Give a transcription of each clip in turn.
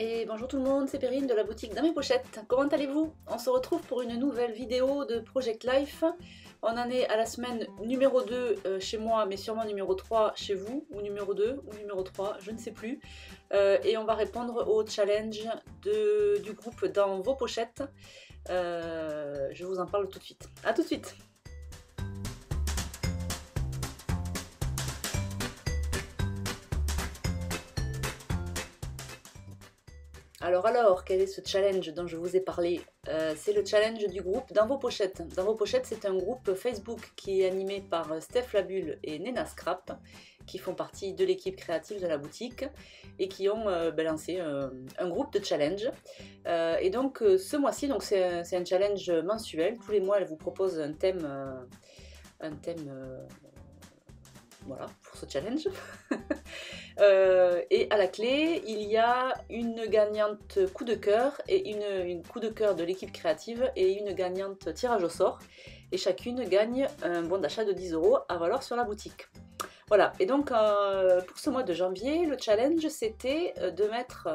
Et bonjour tout le monde, c'est Perrine de la boutique Dans mes pochettes. Comment allez-vous? On se retrouve pour une nouvelle vidéo de Project Life. On en est à la semaine numéro 2 chez moi, mais sûrement numéro 3 chez vous, ou numéro 2, ou numéro 3, je ne sais plus. Et on va répondre au challenge du groupe Dans vos pochettes. Je vous en parle tout de suite. A tout de suite! Alors, quel est ce challenge dont je vous ai parlé? C'est le challenge du groupe Dans vos pochettes. Dans vos pochettes, c'est un groupe Facebook qui est animé par Steph Labulle et Nena Scrap, qui font partie de l'équipe créative de la boutique et qui ont lancé un groupe de challenge. Et donc ce mois-ci, c'est un challenge mensuel. Tous les mois, elle vous propose un thème. Voilà, pour ce challenge. Et à la clé, il y a une gagnante coup de cœur et une coup de cœur de l'équipe créative et une gagnante tirage au sort. Et chacune gagne un bon d'achat de 10 € à valoir sur la boutique. Voilà, et donc pour ce mois de janvier, le challenge c'était de mettre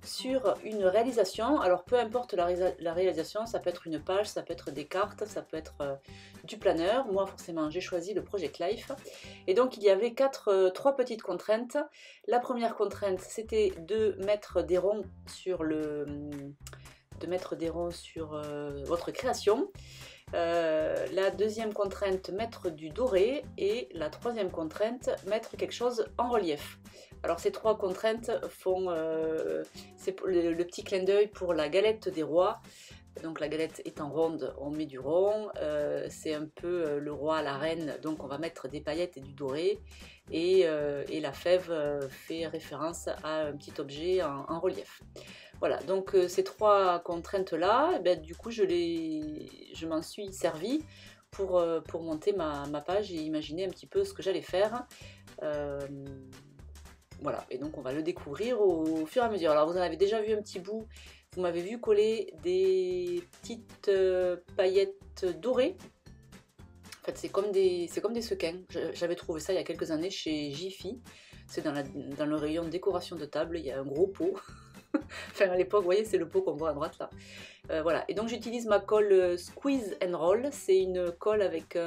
sur une réalisation, alors peu importe la réalisation, ça peut être une page, ça peut être des cartes, ça peut être du planeur. Moi forcément j'ai choisi le Project Life. Et donc il y avait trois petites contraintes. La première contrainte c'était de mettre des ronds sur votre création. La deuxième contrainte, mettre du doré, et la troisième contrainte, mettre quelque chose en relief. Alors ces trois contraintes font c'est le petit clin d'œil pour la galette des rois. Donc la galette étant ronde, on met du rond, c'est un peu le roi, la reine, donc on va mettre des paillettes et du doré, et la fève fait référence à un petit objet en relief. Voilà, donc ces trois contraintes-là, du coup je m'en suis servi pour monter ma page et imaginer un petit peu ce que j'allais faire. Voilà, et donc on va le découvrir au fur et à mesure. Alors vous en avez déjà vu un petit bout, vous m'avez vu coller des petites paillettes dorées. En fait c'est comme des sequins, j'avais trouvé ça il y a quelques années chez Jiffy. C'est dans le rayon décoration de table, il y a un gros pot. Enfin à l'époque, vous voyez, c'est le pot qu'on voit à droite là. Voilà, et donc j'utilise ma colle Squeeze and Roll. C'est une colle avec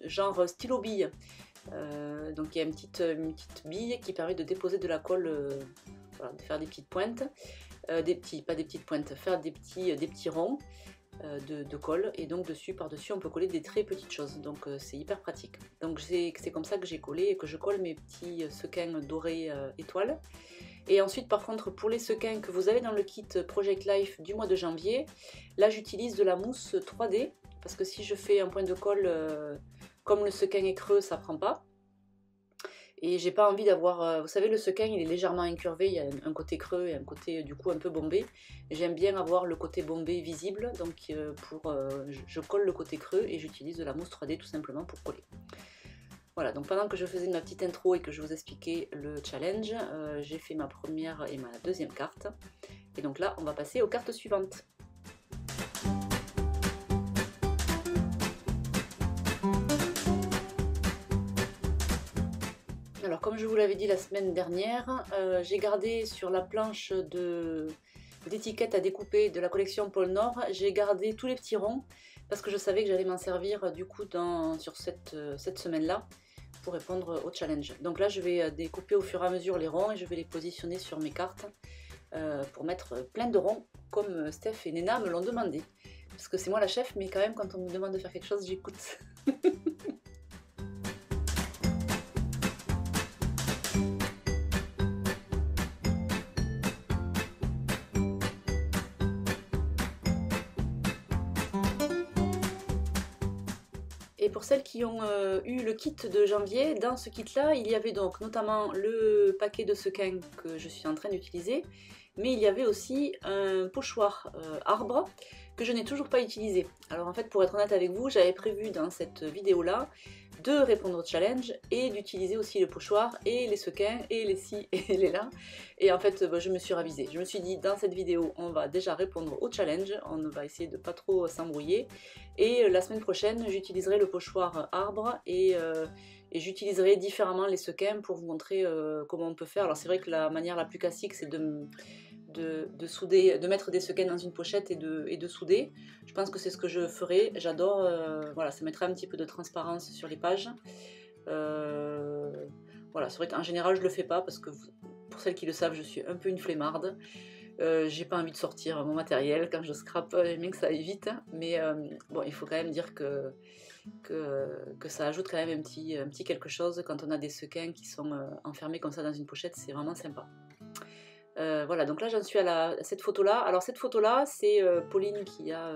genre stylo bille. Donc il y a une petite bille qui permet de déposer de la colle, voilà, de faire des petites pointes, pas des petites pointes, faire des petits ronds de colle, et donc par-dessus on peut coller des très petites choses, donc c'est hyper pratique. Donc c'est comme ça que j'ai collé et que je colle mes petits sequins dorés étoiles. Et ensuite par contre pour les sequins que vous avez dans le kit Project Life du mois de janvier, là j'utilise de la mousse 3D, parce que si je fais un point de colle comme le sequin est creux, ça prend pas. Et j'ai pas envie d'avoir, vous savez, le sequin il est légèrement incurvé, il y a un côté creux et un côté du coup un peu bombé. J'aime bien avoir le côté bombé visible, donc je colle le côté creux et j'utilise de la mousse 3D tout simplement pour coller. Voilà, donc pendant que je faisais ma petite intro et que je vous expliquais le challenge, j'ai fait ma première et ma deuxième carte. Et donc là, on va passer aux cartes suivantes. Alors comme je vous l'avais dit la semaine dernière, j'ai gardé sur la planche d'étiquettes à découper de la collection Pôle Nord, j'ai gardé tous les petits ronds parce que je savais que j'allais m'en servir du coup sur cette semaine-là pour répondre au challenge. Donc là je vais découper au fur et à mesure les ronds et je vais les positionner sur mes cartes pour mettre plein de ronds comme Steph et Nena me l'ont demandé. Parce que c'est moi la chef, mais quand même quand on me demande de faire quelque chose, j'écoute. Et pour celles qui ont eu le kit de janvier, dans ce kit là il y avait donc notamment le paquet de sequins que je suis en train d'utiliser, mais il y avait aussi un pochoir arbre que je n'ai toujours pas utilisé. Alors en fait, pour être honnête avec vous, j'avais prévu dans cette vidéo là de répondre au challenge et d'utiliser aussi le pochoir et les sequins et les ci et les là, et en fait je me suis ravisée. Je me suis dit dans cette vidéo on va déjà répondre au challenge, on va essayer de pas trop s'embrouiller, et la semaine prochaine j'utiliserai le pochoir arbre et j'utiliserai différemment les sequins pour vous montrer comment on peut faire. Alors c'est vrai que la manière la plus classique c'est de souder, de mettre des sequins dans une pochette et de souder. Je pense que c'est ce que je ferai. J'adore, voilà, ça mettrait un petit peu de transparence sur les pages. Voilà, c'est vrai qu'en général je le fais pas parce que pour celles qui le savent, je suis un peu une flemmarde. J'ai pas envie de sortir mon matériel quand je scrape, j'aime bien que ça aille vite. Mais bon, il faut quand même dire que ça ajoute quand même un petit quelque chose quand on a des sequins qui sont enfermés comme ça dans une pochette, c'est vraiment sympa. Voilà, donc là j'en suis à cette photo-là. Alors cette photo-là, c'est Pauline qui a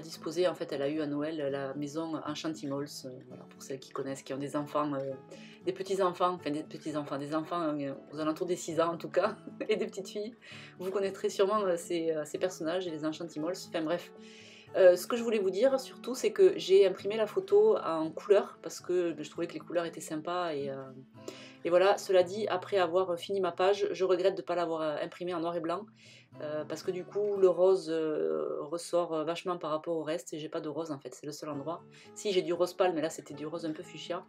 disposé, en fait, elle a eu à Noël la maison Enchantimals, voilà, pour celles qui connaissent, qui ont des enfants, des petits-enfants, enfin des enfants aux alentours des 6 ans en tout cas, et des petites filles. Vous connaîtrez sûrement ces personnages et les Enchantimals, enfin bref. Ce que je voulais vous dire surtout, c'est que j'ai imprimé la photo en couleur, parce que je trouvais que les couleurs étaient sympas, et voilà. Cela dit, après avoir fini ma page, je regrette de ne pas l'avoir imprimée en noir et blanc, parce que du coup le rose ressort vachement par rapport au reste, et j'ai pas de rose en fait, c'est le seul endroit. Si, j'ai du rose pâle, mais là c'était du rose un peu fuchsia.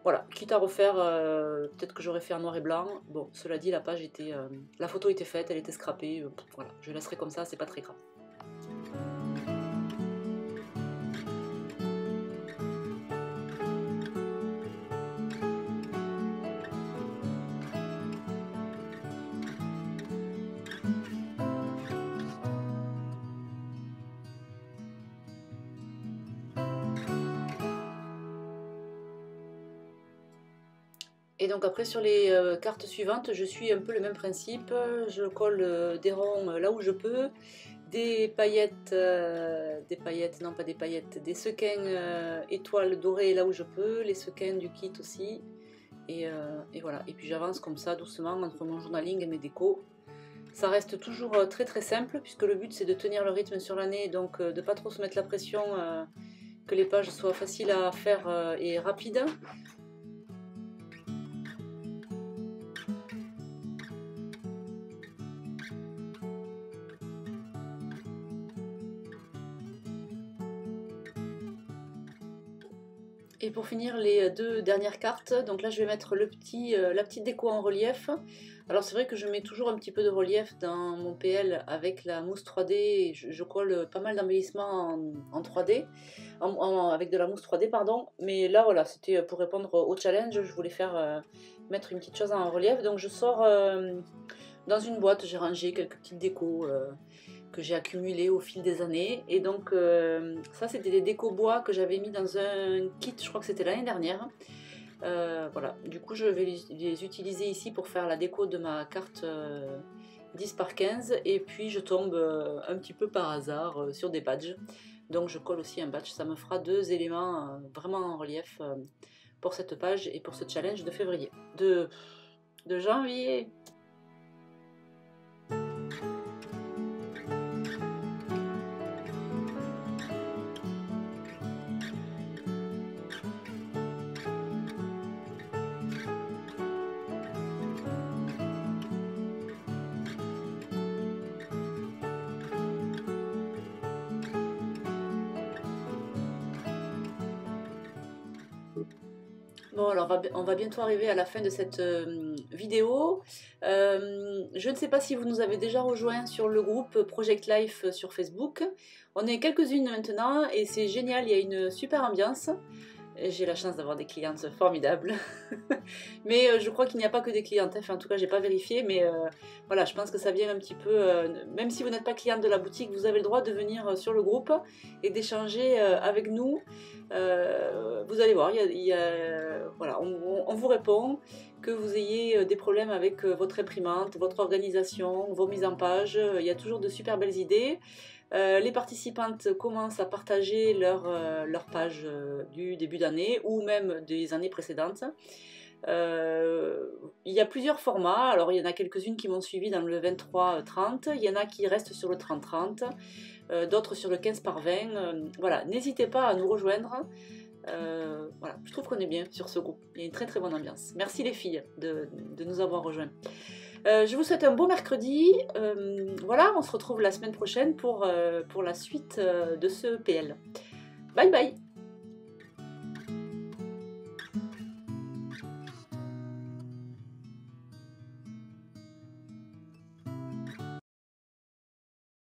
Voilà, quitte à refaire, peut-être que j'aurais fait en noir et blanc. Bon, cela dit, la page était, la photo était faite, elle était scrappée, voilà, je laisserai comme ça, c'est pas très grave. Et donc après sur les cartes suivantes, je suis un peu le même principe, je colle des ronds là où je peux, des paillettes, non pas des paillettes, des sequins étoiles dorées là où je peux, les sequins du kit aussi, et voilà. Et puis j'avance comme ça doucement entre mon journaling et mes décos. Ça reste toujours très très simple, puisque le but c'est de tenir le rythme sur l'année, donc de pas trop se mettre la pression, que les pages soient faciles à faire et rapides. Et pour finir, les 2 dernières cartes, donc là je vais mettre la petite déco en relief. Alors c'est vrai que je mets toujours un petit peu de relief dans mon PL avec la mousse 3D, et je colle pas mal d'embellissements en 3D, avec de la mousse 3D, pardon. Mais là voilà, c'était pour répondre au challenge, je voulais mettre une petite chose en relief. Donc je sors dans une boîte, j'ai rangé quelques petites décos que j'ai accumulé au fil des années. Et donc ça c'était des décos bois que j'avais mis dans un kit, je crois que c'était l'année dernière. Voilà, du coup je vais les utiliser ici pour faire la déco de ma carte 10 par 15, et puis je tombe un petit peu par hasard sur des badges. Donc je colle aussi un badge, ça me fera 2 éléments vraiment en relief pour cette page et pour ce challenge de février, de janvier. Bon, alors on va bientôt arriver à la fin de cette vidéo. Je ne sais pas si vous nous avez déjà rejoints sur le groupe Project Life sur Facebook. On est quelques-unes maintenant et c'est génial, il y a une super ambiance. J'ai la chance d'avoir des clientes formidables. Mais je crois qu'il n'y a pas que des clientes, enfin, en tout cas j'ai pas vérifié, mais voilà, je pense que ça vient un petit peu, même si vous n'êtes pas cliente de la boutique, vous avez le droit de venir sur le groupe et d'échanger avec nous. Vous allez voir, voilà, on vous répond, que vous ayez des problèmes avec votre imprimante, votre organisation, vos mises en page, il y a toujours de super belles idées. Les participantes commencent à partager leur page du début d'année ou même des années précédentes. Il y a plusieurs formats, alors il y en a quelques-unes qui m'ont suivi dans le 23-30, il y en a qui restent sur le 30-30, d'autres sur le 15 par 20. Voilà, n'hésitez pas à nous rejoindre. Voilà, je trouve qu'on est bien sur ce groupe, il y a une très très bonne ambiance. Merci les filles de nous avoir rejoints. Je vous souhaite un beau mercredi. Voilà, on se retrouve la semaine prochaine pour la suite de ce PL. Bye bye!